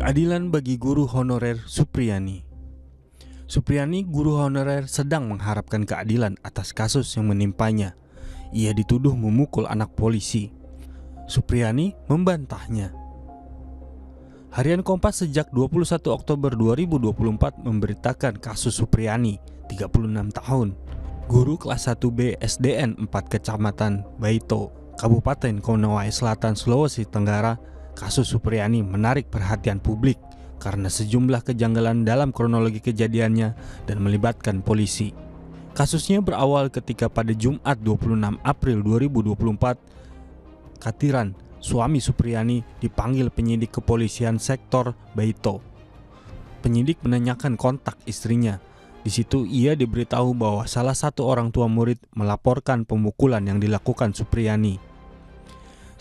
Keadilan bagi guru honorer Supriyani. Supriyani, guru honorer, sedang mengharapkan keadilan atas kasus yang menimpanya. Ia dituduh memukul anak polisi. Supriyani membantahnya. Harian Kompas sejak 21 Oktober 2024 memberitakan kasus Supriyani, 36 tahun, guru kelas 1B SDN 4 Kecamatan Baito, Kabupaten Konawe Selatan, Sulawesi Tenggara. Kasus Supriyani menarik perhatian publik karena sejumlah kejanggalan dalam kronologi kejadiannya dan melibatkan polisi. Kasusnya berawal ketika pada Jumat 26 April 2024, Katiran, suami Supriyani, dipanggil penyidik kepolisian sektor Baito. Penyidik menanyakan kontak istrinya. Di situ ia diberitahu bahwa salah satu orang tua murid melaporkan pemukulan yang dilakukan Supriyani.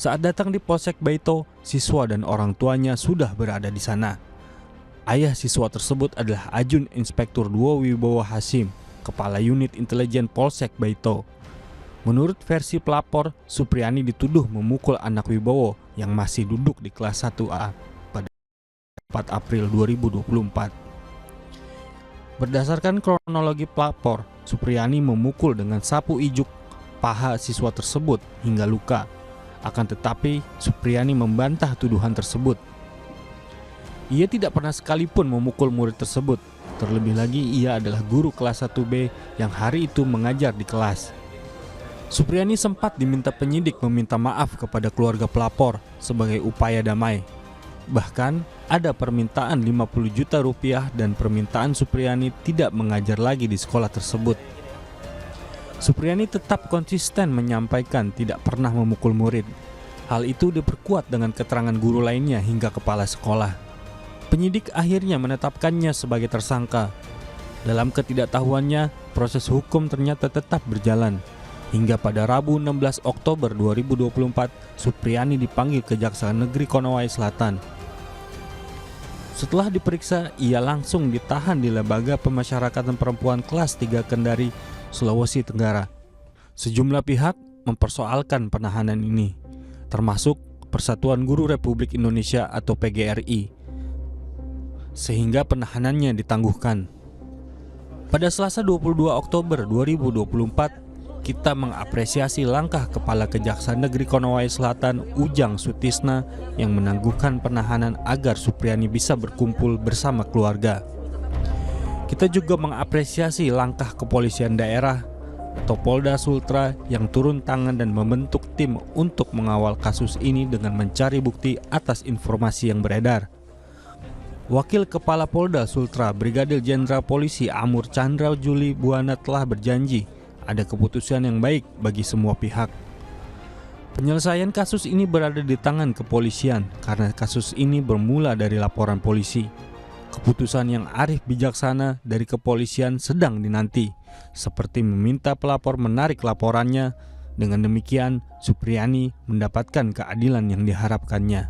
Saat datang di Polsek Baito, siswa dan orang tuanya sudah berada di sana. Ayah siswa tersebut adalah Ajun Inspektur 2 Wibowo Hasim, Kepala Unit Intelijen Polsek Baito. Menurut versi pelapor, Supriyani dituduh memukul anak Wibowo yang masih duduk di kelas 1A pada 4 April 2024. Berdasarkan kronologi pelapor, Supriyani memukul dengan sapu ijuk paha siswa tersebut hingga luka. Akan tetapi, Supriyani membantah tuduhan tersebut. Ia tidak pernah sekalipun memukul murid tersebut. Terlebih lagi, ia adalah guru kelas 1B yang hari itu mengajar di kelas. Supriyani sempat diminta penyidik meminta maaf kepada keluarga pelapor sebagai upaya damai. Bahkan, ada permintaan 50 juta rupiah dan permintaan Supriyani tidak mengajar lagi di sekolah tersebut. Supriyani tetap konsisten menyampaikan tidak pernah memukul murid. Hal itu diperkuat dengan keterangan guru lainnya hingga kepala sekolah. Penyidik akhirnya menetapkannya sebagai tersangka. Dalam ketidaktahuannya, proses hukum ternyata tetap berjalan. Hingga pada Rabu 16 Oktober 2024, Supriyani dipanggil Kejaksaan Negeri Konawe Selatan. Setelah diperiksa, ia langsung ditahan di Lembaga Pemasyarakatan Perempuan kelas 3 Kendari, Sulawesi Tenggara. Sejumlah pihak mempersoalkan penahanan ini, termasuk Persatuan Guru Republik Indonesia atau PGRI, sehingga penahanannya ditangguhkan. Pada Selasa 22 Oktober 2024, kita mengapresiasi langkah Kepala Kejaksaan Negeri Konawe Selatan Ujang Sutisna yang menangguhkan penahanan agar Supriyani bisa berkumpul bersama keluarga. Kita juga mengapresiasi langkah kepolisian daerah atau Polda Sultra yang turun tangan dan membentuk tim untuk mengawal kasus ini dengan mencari bukti atas informasi yang beredar. Wakil Kepala Polda Sultra Brigadir Jenderal Polisi Amur Chandra Juli Buana telah berjanji ada keputusan yang baik bagi semua pihak. Penyelesaian kasus ini berada di tangan kepolisian karena kasus ini bermula dari laporan polisi. Keputusan yang arif bijaksana dari kepolisian sedang dinanti, seperti meminta pelapor menarik laporannya. Dengan demikian, Supriyani mendapatkan keadilan yang diharapkannya.